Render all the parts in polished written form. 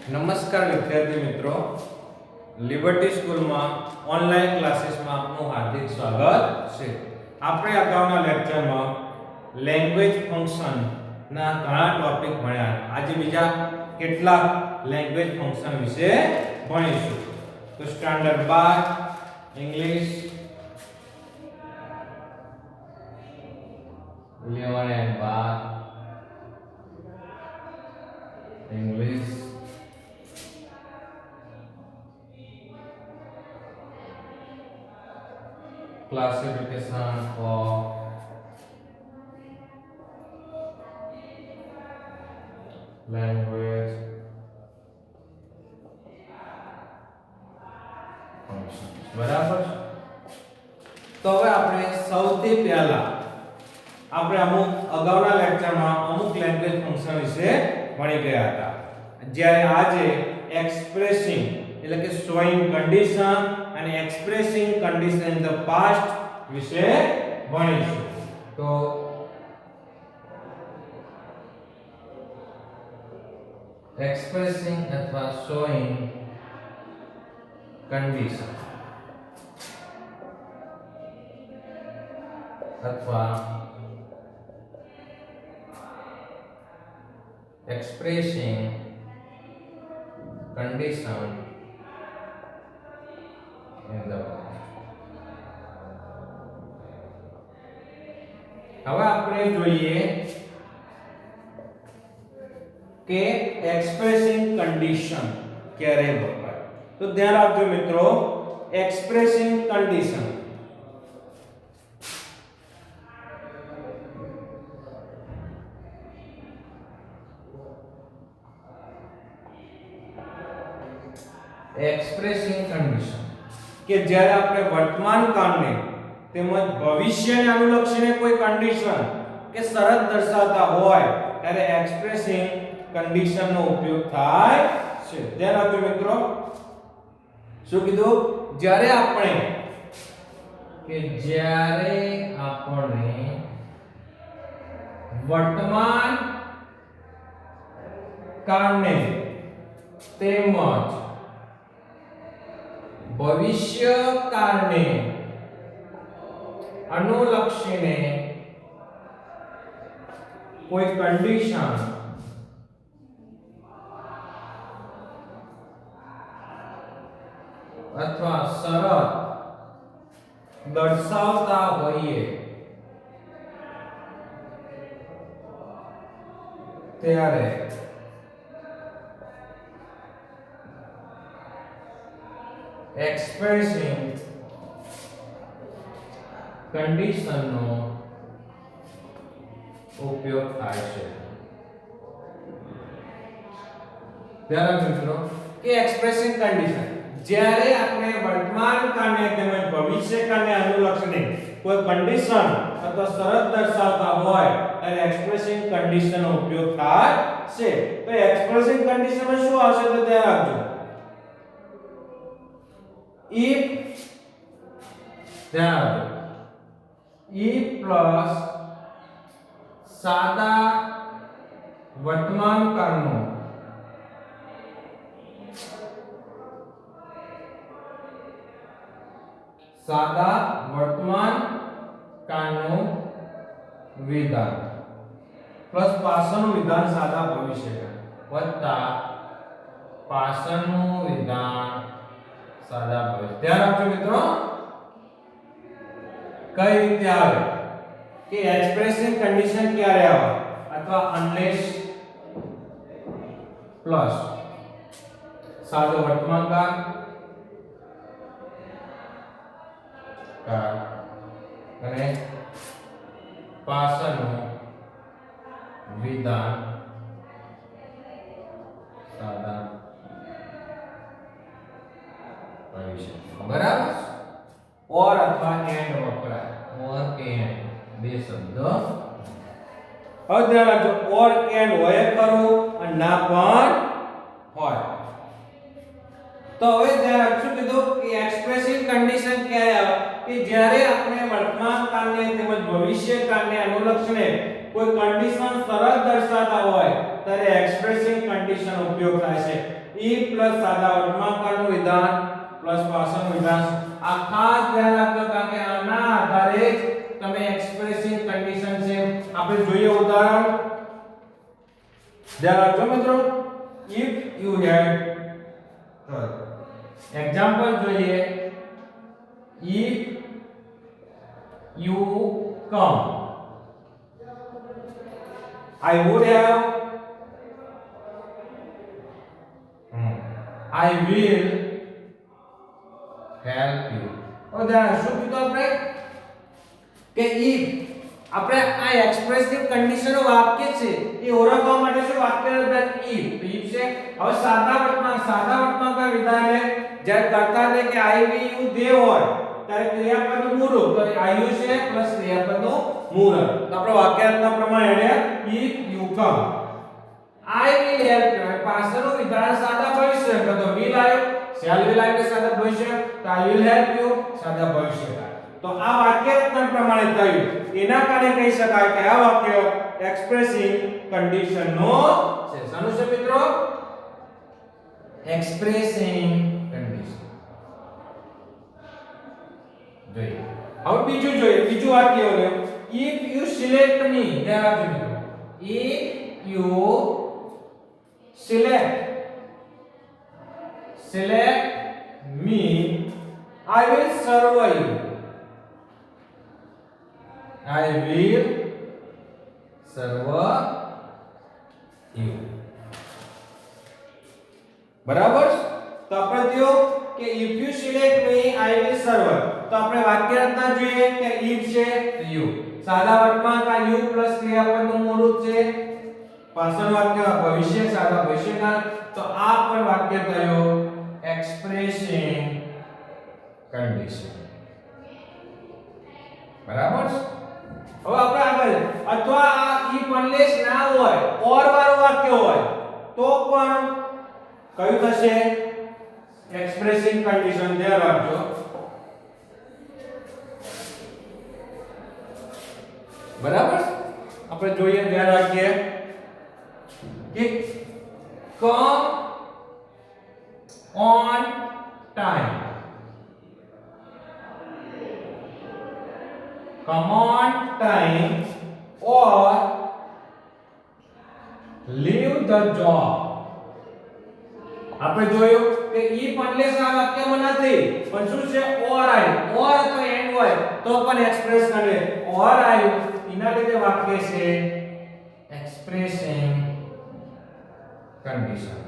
નમસ્કાર વિદ્યાર્થી મિત્રો, લિબર્ટી સ્કૂલમાં ઓનલાઈન ક્લાસીસમાં આપનું હાર્દિક સ્વાગત છે. આપણે અગાઉના લેક્ચરમાં લેંગ્વેજ ફંક્શન ના ઘણા ટોપિક ભણ્યા. આજે બીજા કેટલાક લેંગ્વેજ ફંક્શન વિશે ભણીશું. તો standard 12 English 11 and 12 English classification of language functions. બરાબર. તો હવે આપણે સૌથી પહેલા આપણે અમુક અગાઉના લેક્ચરમાં અમુક લેંગ્વેજ ફંક્શન વિશે ભણી ગયા હતા. જ્યારે આજે એક્સપ્રેસિંગ એટલે કે શોઈંગ કન્ડિશન અને expressing condition in the past વિશે ભણીશું. તો એક્સપ્રેસિંગ અથવા શોઈંગ કન્ડિશન અથવા expressing condition in the past. હવે આપણે જોઈએ કે expressing condition ક્યારે વપરાય. તો ધ્યાન આપજો મિત્રો, expressing condition એક્સપ્રેસિંગ કન્ડિશન કે જ્યારે આપણે વર્તમાન કાળને તેમજ ભવિષ્યને અનુલક્ષીને કોઈ કન્ડિશન કે શરત દર્શાવતા હોય ત્યારે એક્સપ્રેસિંગ કન્ડિશનનો ઉપયોગ થાય છે. ધ્યાન આપજો મિત્રો, શું કીધું? જ્યારે આપણે વર્તમાન કાળને તેમજ ભવિષ્ય કાળને અનુલક્ષીને કોઈ કન્ડિશન અથવા શરત દર્શાવતા હોઈએ ત્યારે expressing condition નો ઉપયોગ થાય છે. ધ્યાન મિત્રો કે expressing condition જ્યારે આપણે વર્તમાન કાળને તેમજ ભવિષ્ય કાળને અનુલક્ષીને કોઈ કન્ડિશન અથવા શરત દર્શાવતા હોય ત્યારે expressing condition નો ઉપયોગ થાય છે. તો expressing condition માં શું આવશે તો ધ્યાન રાખજો. if પ્લસ સાદા વર્તમાન કાળનો વિધાન પ્લસ પાછળનું વિધાન સાદા ભવિષ્ય વત્તા પાછળનું વિધાન સાદા ભવિષ્ય. ધ્યાન આપજો મિત્રો, કઈ રીતે આવે કે એક્સપ્રેસિંગ કન્ડિશન ક્યારે આવે અથવા અનલેસ પ્લસ સાદો વર્તમાન કાળ અને પાછળનું વિધાન સાદા બરાબર. ઓર અથવા એન્ડ વપરાય. ઓર એન્ડ બે શબ્દ. હવે ધ્યાન રાખજો, ઓર એન્ડ હોય ખરું અને ના પણ હોય. તો હવે ધ્યાન રાખજો કીધું કે એક્સપ્રેસિંગ કન્ડિશન ક્યારે આવે કે જ્યારે આપણે વર્તમાન કાળને તેમજ ભવિષ્ય કાળને અનુલક્ષીને કોઈ કન્ડિશન શરત દર્શાવતા હોય ત્યારે એક્સપ્રેસિંગ કન્ડિશન ઉપયોગ થાય છે. if પ્લસ સાદા વર્તમાનકાળનું વિધાન પ્લસ પાછળનું વિધાન. આ ખાસ ધ્યાન રાખજો કારણ કે આના આધારે જ તમે એક્સપ્રેસિંગ કન્ડિશન છે. આપણે જોઈએ ઉદાહરણ. ધ્યાન રાખજો મિત્રો. if you had એક્ઝામ્પલ જોઈએ. if you come, I would have, I will help you. ઉદાહરણ શું કીધું આપણે કે if આપણે આ એક્સપ્રેસિવ કન્ડિશનનો વાક્ય છે એ ઓળખવા માટે શું વાક્ય રચના if. તો if છે. હવે સાદા વર્તમાન વિધાને જ્યારે કરતા છે કે I will you they હોય ત્યારે ક્રિયાપદનું મૂળરૂપ તો I you છે પ્લસ ક્રિયાપદનું મૂળક. તો આપણે વાક્ય રચના પ્રમાણે if you come, I will help you. પાછળનું વિધાન સાદા ભવિષ્ય તો will આવ્યો, shall will આવ્યો સાદા ભવિષ્ય, તો I will help you સાદા ભવિષ્ય. તો આ વાક્ય રચના પ્રમાણે થયું. એના કારણે કહી શકાય કે આ વાક્ય એક્સપ્રેસિંગ કન્ડિશન નો છે. શાનું છે મિત્રો? Expressing condition. જોઈએ. હવે બીજું જોઈએ. બીજું વાક્ય લો. if you select me, ધ્યાન રાખજો મિત્રો. if you select me, I will serve you. I will serve you. બરાબર? તો આપણે થયો કે if you select me, I will serve. તો આપણે વાક્ય રચના જોઈએ કે if છે તો you. સાદા વર્તમાન કા you પ્લસ ક્રિયાપદનું મૂળરૂપ છે. પાછળ વાક્ય ભવિષ્ય સાદા ભવિષ્યકાળ. તો આ પણ વાક્ય થયો એક્સપ્રેસિંગ કન્ડિશન. બરાબર? હવે આપણે આગળ અથવા આ if unless ના હોય or વાળું વાક્ય હોય તો પણ કયું થશે? Expressing condition. ધ્યાન રાખજો. બરાબર? આપણે જોઈએ. ધ્યાન રાખીએ કે come on time, come on time or leave the job. આપણે જોયું કે if unless આ વાક્યમાં નથી પણ શું છે? or આવ્યું. or અથવા and હોય તો પણ એક્સપ્રેસ કરે. or આવ્યું એના લીધે વાક્ય છે એક્સપ્રેસિંગ કન્ડિશન.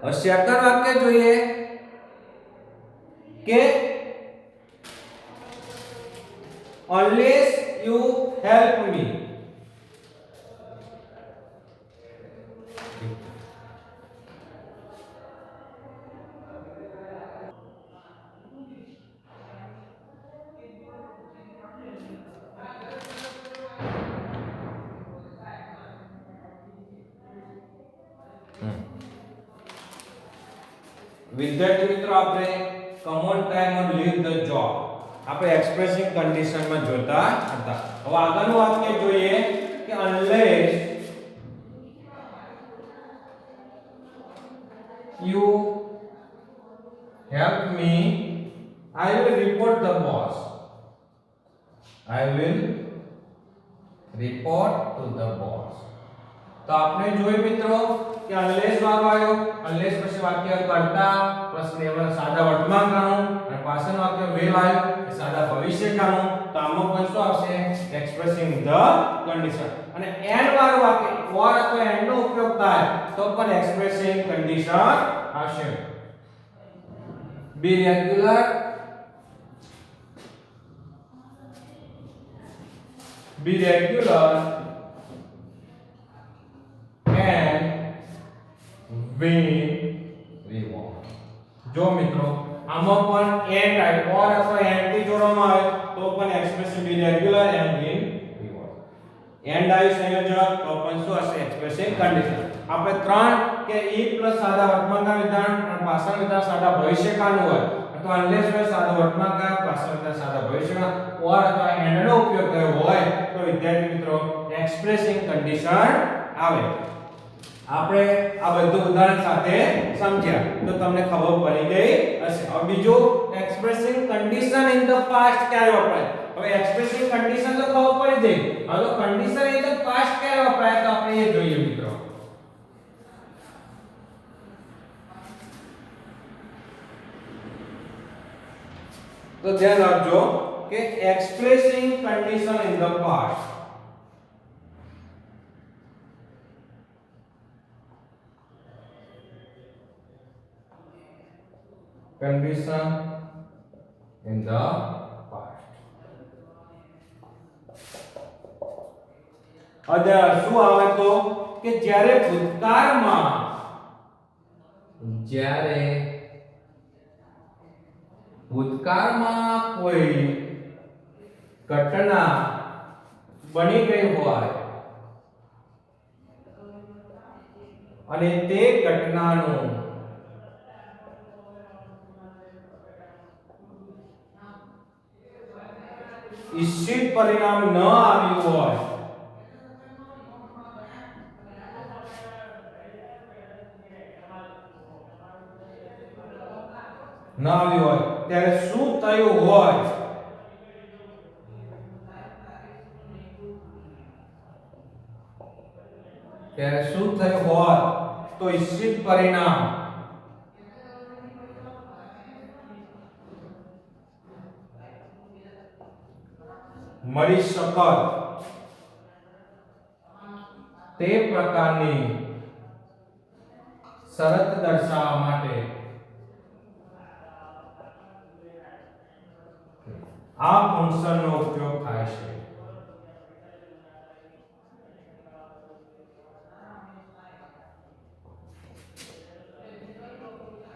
હવે સેકન્ડ વાક્ય જોઈએ કે unless you help me. વિદ્યાર્થી મિત્રો આપણે common time or leave the job આપણે એક્સપ્રેસિંગ કન્ડિશનમાં જોતા હતા. હવે આગળનું વાક્ય જોઈએ કે unless you help me, I will report the boss. I will report to the boss. તો આપણે જોઈએ મિત્રો કે unless વાળો આવ્યો. unless પછી વાક્ય કરતા પ્લસ લેવલ સાદા વર્તમાન કાળનું અને પાછળનું વાક્ય will આવ્યો એ સાદા ભવિષ્યકાળનું. તો આમાં પણ શું આવશે? Expressing the condition. અને and વાળું વાક્ય or અથવા and નો ઉપયોગ થાય તો પણ એક્સપ્રેસિંગ કન્ડિશન આવશે. be regular, be regular and win reward. જો મિત્રો આમાં પણ and આવ્યો or અથવા and થી જોડવામાં આવે તો પણ expression be regular and win reward. and આવ્યું સંયોજક તો પણ શું હશે? Expressing condition. આપણે ત્રણ કે if પ્લસ સાદા વર્તમાનકાળ વિધાન અને પાછળ વિધાન સાદા ભવિષ્યકાળનું હોય અથવા અનલેસ હોય સાદો વર્તમાન કાળ, પાછળ હતા સાદા ભવિષ્યકાળ ઓર અથવા એન્ડ નો ઉપયોગ થયો હોય તો વિદ્યાર્થી મિત્રો એક્સપ્રેસિંગ કન્ડિશન આવે. આપણે આ બધું ઉદાહરણ સાથે સમજ્યા તો તમને ખબર પડી ગઈ હશે. હવે બીજું expressing condition in the past ક્યારે વપરાય? હવે એક્સપ્રેસિંગ કન્ડિશન તો ખબર પડી ગઈ. હવે કન્ડિશન ઇન ધ પાસ્ટ ક્યારે વપરાય તો આપણે એ જોઈએ મિત્રો. તો ધ્યાન રાખજો કે expressing condition in the past condition in the past. હવે શું આવે તો કે જ્યારે ભૂતકાળમાં કોઈ ઘટના બની ગઈ હોય અને તે ઘટનાનું ઈચ્છિત પરિણામ ન આવ્યું હોય ત્યારે શું થયું હોય? તો ઈચ્છિત પરિણામ મળી શકત તે પ્રકારની શરત દર્શાવવા માટે આ ફંક્શનનો ઉપયોગ થાય છે.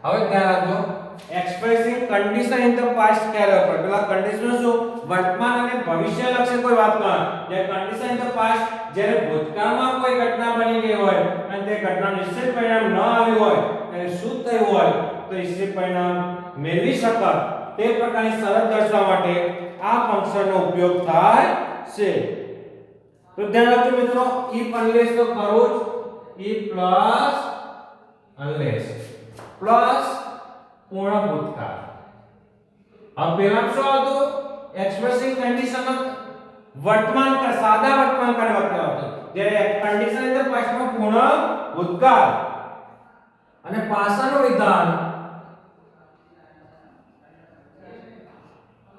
હવે ધ્યાન રાખજો expressing condition in the past ક્યારે વપરાય? પેલા કન્ડિશન શું વર્તમાન અને ભવિષ્ય લક્ષી કોઈ વાત કરે. જે કન્ડિશન ઇન ધ પાસ્ટ જ્યારે ભૂતકાળમાં કોઈ ઘટના બની ગઈ હોય અને તે ઘટના નિશ્ચિત પરિણામ ન આવ્યું હોય ત્યારે શું થયું હોય તો નિશ્ચિત પરિણામ મેળવી શકત તે પ્રકારની શરત દર્શાવવા માટે આ ફંક્શનનો ઉપયોગ થાય છે. તો ધ્યાન રાખજો મિત્રો if unless તો ખરું જ if plus unless પ્લસ પૂર્ણ ભૂતકાળ. હવે પહેલા શું હતું? એક્સપ્રેસિંગ કન્ડિશન વર્તમાન કાળ સાદા વર્તમાન કાળ વખતે હતું. જ્યારે કન્ડિશન ઇન ધ પાસ્ટ માં પૂર્ણ ભૂતકાળ અને પાછળનું વિધાન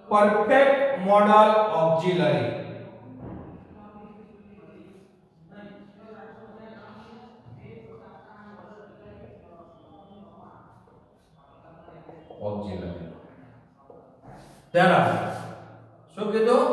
પરફેક્ટ મોડલ ઓક્ઝિલરી. ત્યારે શું કીધું?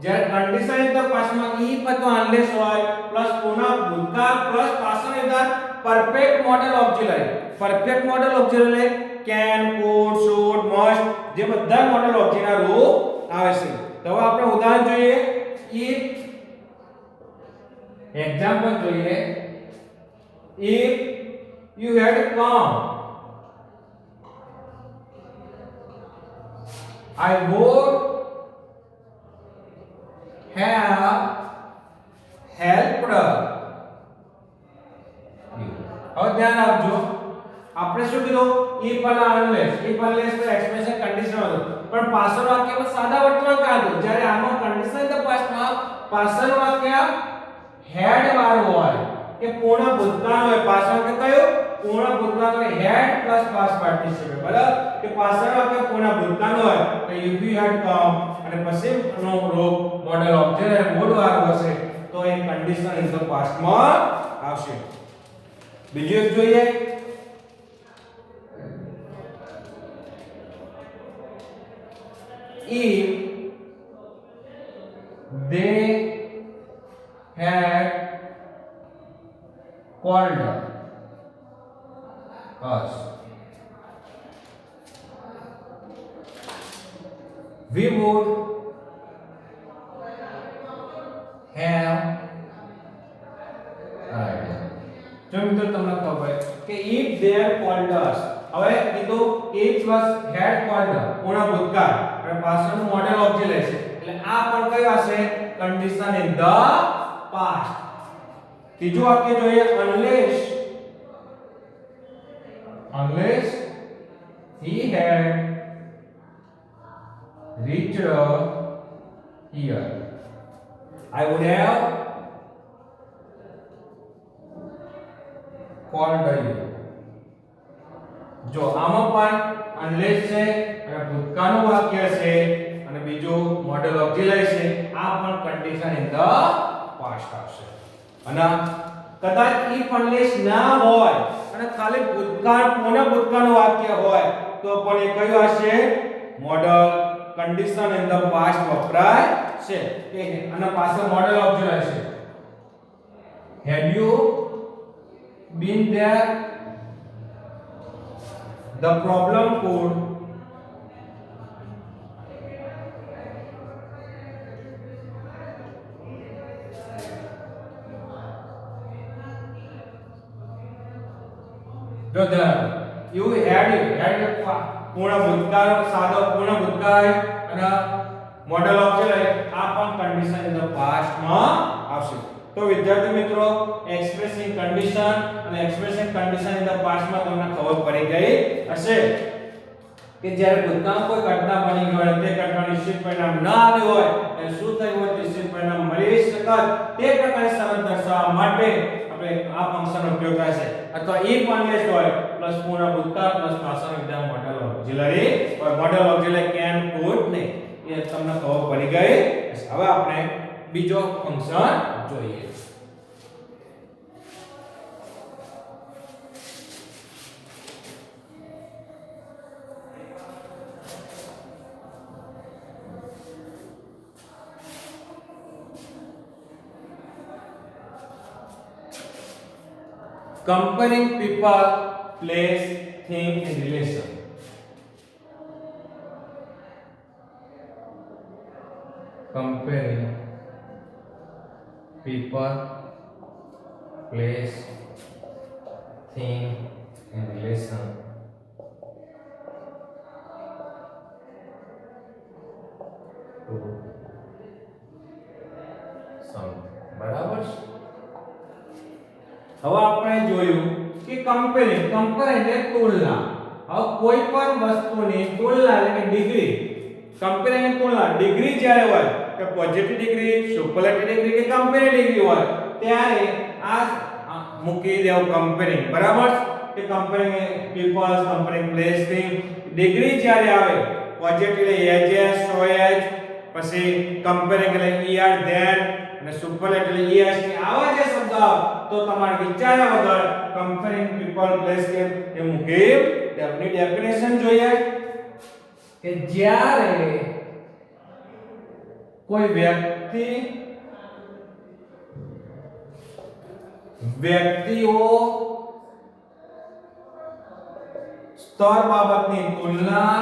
જ્યારે કન્ડિશન ઇન ધ પાસ્ટ માં if અથવા unless હોય પ્લસ પૂર્ણ ભૂતકાળ પ્લસ પાછળનું વિધાન perfect model auxiliary. Perfect model auxiliary can, could, should, must જે બધા મોડલ ઓક્ઝિલરી રૂપ આવે છે. તો હવે આપણે ઉદાહરણ જોઈએ. if એક્ઝામ્પલ જોઈએ. if you had come I would have helped you. હવે ધ્યાન આપજો આપણે શું કીધું? if અને unless. if unless તો એક્સપ્રેશન કન્ડિશન હતું પણ પાછળ વાક્યમાં સાદા વર્તમાન કાળ હતું. જ્યારે આમાં કન્ડિશન ઇન ધ પાસ્ટ માં પાછળ વાક્ય had વાળું હોય કે પૂર્ણ ભૂતકાળ હોય. પાછળ વાક્ય કયું? પૂર્ણ ભૂતકાળ હોય had પ્લસ past participle. બરાબર કે પાછળ વાક્ય પૂર્ણ ભૂતકાળ હોય તો if you had come અને પછી નો રૂપ મોડલ ઓક્ઝિલરી મોડ વાળું હશે તો એ કન્ડિશન ઇન ધ પાસ્ટ માં આવશે. બીજું એક જોઈએ. if they had called us we would have arrived. જો મિત્રો તમને ખબર કે if there called us, હવે કીધું if plus had called પૂર્ણ ભૂતકાળ અને પાછળનું મોડેલ ઓક્ઝિલરી છે એટલે આ પણ કયું હશે condition in the past. ત્રીજું વાક્ય જોઈએ unless he had reached here I would have called you. જો આમાં પણ unless છે અને ભૂતકાળનું વાક્ય છે અને બીજું મોડેલ ઓક્ઝિલરી છે આ પણ condition in the past આવશે. અને કદાચ if unless ના હોય અને ખાલી ભૂતકાળ પૂર્ણ ભૂતકાળનું વાક્ય હોય તો પણ એ કયું હશે model condition in the past વપરાય છે કે અને પાછળ મોડેલ ઓક્ઝિલરી છે. Had you been there the problem could જો you had પૂર્ણ ભૂતકાળ સાદો પૂર્ણ ભૂતકાળ અને મોડેલ ઓક્ઝિલરી આ પણ કન્ડિશન ઇન ધ પાસ્ટ માં આવશે. તો વિદ્યાર્થી મિત્રો એક્સપ્રેસિંગ કન્ડિશન અને expressing condition in the past માં તમને ખબર પડી ગઈ હશે કે જ્યારે ભૂતકાળમાં કોઈ ઘટના બની ગઈ હોય તે ઘટના નિશ્ચિત પરિણામ ન આવ્યું હોય અને શું થયું હોય નિશ્ચિત પરિણામ મળી શકત તે પ્રકારની શરત દર્શાવવા માટે આપણે આ ફંક્શનનો ઉપયોગ થાય છે. અથવા if unless હોય પ્લસ પૂર્ણ ભૂતકાળ પ્લસ પાછળ એકદમ model auxiliary or model auxiliary can could નહીં એ તમને ખબર પડી ગઈ. હવે આપણે બીજો ફંક્શન જોઈએ. Comparing people, place, thing in relation. Comparing people, place, thing in relation to something. બરાબર છે. હવે આપણે જોયું કે કમ્પેરિંગ એટલે તુલના. હવે કોઈ પણ વસ્તુની તુલના એટલે કે ડિગ્રી કમ્પેરિંગ એટલે તુલના ડિગ્રી જ્યારે હોય કે પોઝિટિવ ડિગ્રી સુપરલેટિવ ડિગ્રી કે કમ્પેરેટિવ ડિગ્રી હોય ત્યારે આ મૂકી દેવું કમ્પેરિંગ. બરાબર કે comparing peoples comparing place thing degree જ્યારે આવે પોઝિટિવ એટલે એજ સો એજ પછી કમ્પેરિંગ એટલે er ધેન અને સુપરલેટિવ એટલે es કે આવા જે શબ્દ તો તમારે વિચાર્યા વગર કમ્પેરિંગ પીપલ પ્લેસ કે એ મૂકી તેમની ડેફિનેશન જોઈએ કે જ્યારે કોઈ વ્યક્તિઓ સ્તર બાબતની તુલના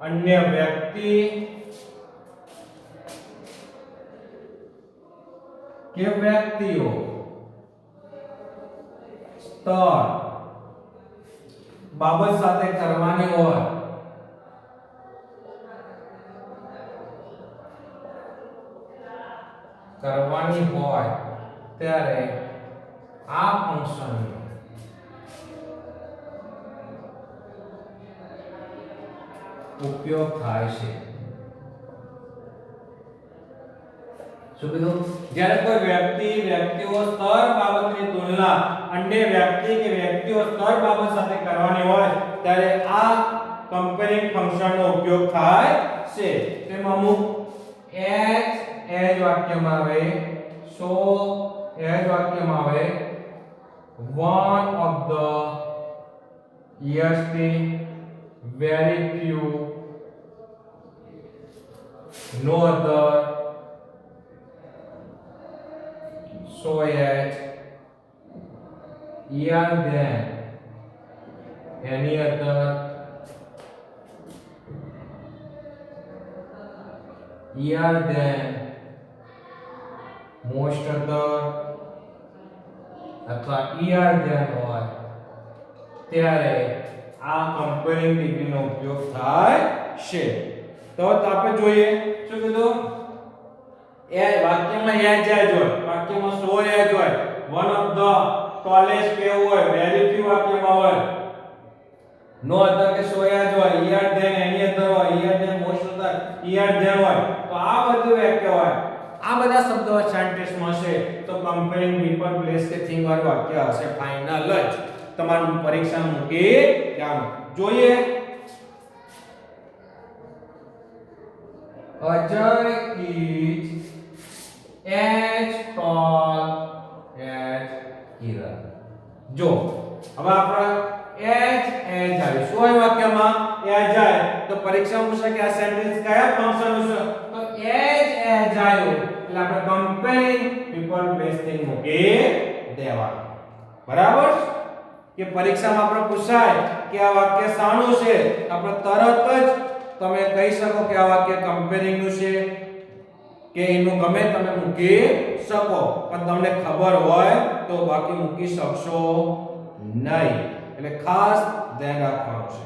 अन्य व्यक्ति के व्यक्तियों स्तर बाबत સાથે કરવાની હોય ત્યારે આ ફંક્શન ઉપયોગ થાય છે. શું કીધું? જ્યારે કોઈ વ્યક્તિઓ સ્તર બાબતની તુલના અન્ય વ્યક્તિ કે વ્યક્તિઓ સ્તર બાબત સાથે કરવાની હોય ત્યારે આ કમ્પેરિંગ ફંક્શનનો ઉપયોગ થાય છે. તેમાં અમુક એજ વાક્યમાં આવે so એજ વાક્યમાં આવે one of the years very few no other so as year than any other year than most other અથવા ઈઆર ધ્યાન હોય ત્યારે આ કમ્પેરિંગ ડિગ્રીનો ઉપયોગ થાય છે. તો આપણે જોઈએ શું કીધું એ વાક્યમાં એજ હોય, વાક્યમાં સો એજ હોય, વન ઓફ ધ ટોલેસ્ટ કેવું હોય, વેરી ફ્યુ વાક્યમાં હોય, નો અધર કે સો એજ હોય, ઈઆર ધેન એની અધર હોય, ઈઆર ધેન મોસ્ટ અધર, ઈઆર ધેન હોય. તો આ બધું વાક્ય હોય, આ બધા શબ્દો સેન્ટેન્સમાં હશે તો કમ્પેરિંગ પીપલ પ્લેસ કે થિંગ વાળું વાક્ય હશે ફાઇનલ જ. તમારું પરીક્ષા મૂકી જાવ. જોઈએ Ajay is as tall as Kiran. જો હવે આપણે as આવ્યું શું હોય વાક્યમાં as જાય તો પરીક્ષા પૂછે કે આ સેન્ટેન્સ કયા ફંક્શન છે તો as આવ્યું એટલે આપણે કમ્પેરિંગ પીપલ પ્લેસ થિંગ મૂકી દેવાનું. બરાબર કે પરીક્ષામાં આપણે પૂછાય કે આ વાક્ય શાનું છે આપણે તરત જ તમે કહી શકો કે આ વાક્ય કમ્પેરિંગ નું છે કે એનું ગમે તમે મૂકી શકો, પણ તમને ખબર હોય તો બાકી મૂકી શકશો નહીં. એટલે ખાસ ધ્યાન રાખવાનું છે.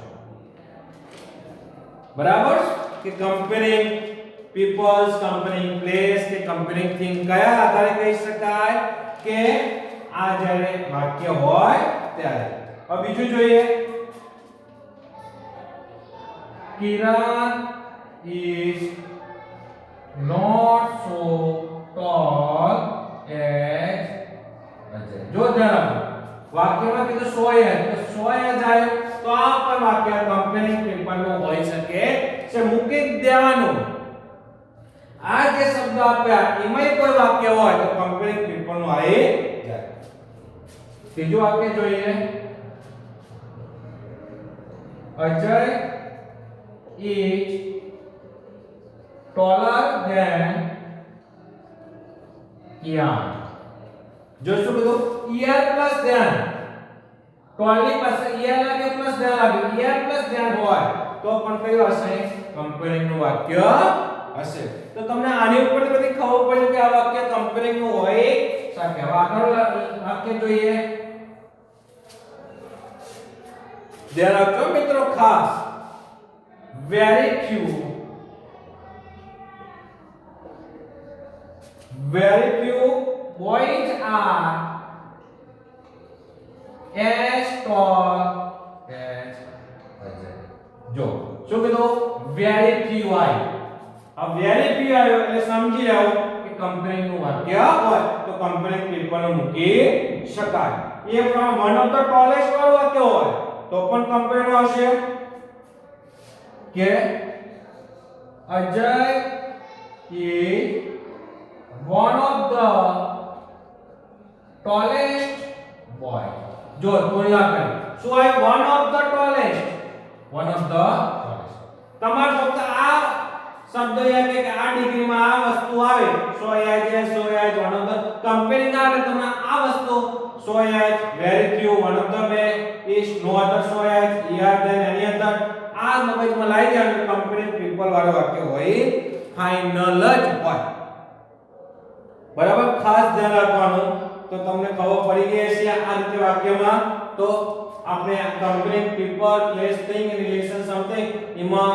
બરાબર કે કમ્પેરિંગ પીપલ્સ, કમ્પેરિંગ પ્લેસ કે કમ્પેરિંગ થિંગ કયા આધારે કહી શકાય કે આ જ્યારે વાક્ય હોય ત્યારે. હવે બીજું જોઈએ Kiran is not so tall as Ajay. જો ધ્યાન વાક્યમાં કીધું 100 તો 100 જાય તો આ પણ વાક્ય કમ્પેરિંગ પીપલ નું હોઈ શકે છે, મૂકી દેવાનું. આ જે શબ્દ આપ્યા એમાં કોઈ વાક્ય હોય તો કમ્પેરિંગ પીપલ નું આવી જાય. ત્રીજું વાક્ય જોઈએ Ajay is taller than Kiran. જો શું કીધું er પ્લસ ધ્યાન ટોલની પાસે er લાગે પ્લસ ધ્યાન લાગે, er પ્લસ ધ્યાન હોય તો પણ કયું હશે કમ્પેરિંગ નું વાક્ય હશે. તો તમને આની ઉપરથી બધી ખબર પડી કે આ વાક્ય કમ્પેરિંગ નું હોય શકે. હવે આગળ વાક્ય જોઈએ. ધ્યાન રાખજો મિત્રો ખાસ, very few boys are as tall as Ajay. જો શું કીધું very few આવ્યું. આ very few આવ્યો એટલે સમજી જાઓ કે કમ્પેરિંગ નું વાક્ય હોય તો કમ્પેરિંગ પીપલ નું મૂકી શકાય. એ પણ વન ઓફ ધ ટોલેસ્ટ વાળું વાક્ય હોય તો પણ કમ્પેરિંગ આવશે કે Ajay is one of the tallest boy. જો તુલના કરી શું હોય one of the tallest, one of the tallest. તમાર ફક્ત આ શબ્દ યાદ કે આ ડિગ્રીમાં આ વસ્તુ આવે 100 one of the કમ્પેરિંગ આવે તમને આ વસ્તુ 100 very few one of the way is no other 100 er than any other. આ મગજમાં લાવી જાય કમ્પેરિંગ પીપલ વાળું વાક્ય હોય ફાઇનલ જ હોય. બરાબર ખાસ ધ્યાન રાખવાનું. તો તમને ખબર પડી ગઈ હશે આ રીતે વાક્યમાં તો આપણે comparing people place thing in relation something એમાં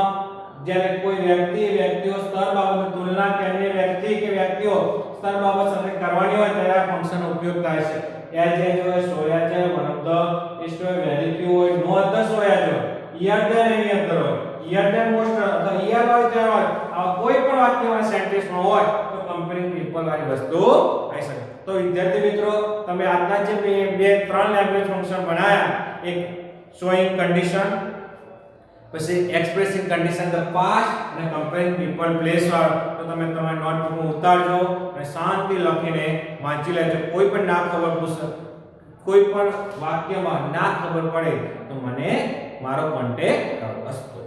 જ્યારે કોઈ વ્યક્તિઓ સ્તર બાબતે તુલના કરીને વ્યક્તિ કે વ્યક્તિઓ સ્તર બાબત સાથે કરવાની હોય ત્યારે આ ફંક્શનનો ઉપયોગ થાય છે. as જો હોય સોયા છે one of the is to very few હોય નો અધર સોયા જો ઈઆર ધેન એની અધર હોય ઈઆર ધેન મોસ્ટ અથવા ઈઆર વાળું ત્યાં હોય આ કોઈ પણ વાક્યમાં સેન્ટેન્સમાં હોય તો કમ્પેરિંગ પીપલ વાળી વસ્તુ આવી શકે. તો વિદ્યાર્થી મિત્રો તમે આજના જે બે ત્રણ લેંગ્વેજ ફંક્શન બનાવ્યા એક શોઈંગ કન્ડિશન પછી એક્સપ્રેસિંગ કન્ડિશન ધ પાસ્ટ અને કમ્પેરિંગ પીપલ પ્લેસ વાળો તો તમે તમારી નોટબુકમાં ઉતારજો અને શાંતિ લખીને વાંચી લેજો. કોઈ પણ ના ખબર પૂછે કોઈ પણ વાક્યમાં ના ખબર પડે તો મને મારો કોન્ટેક્ટ કરો. અસ્તુ.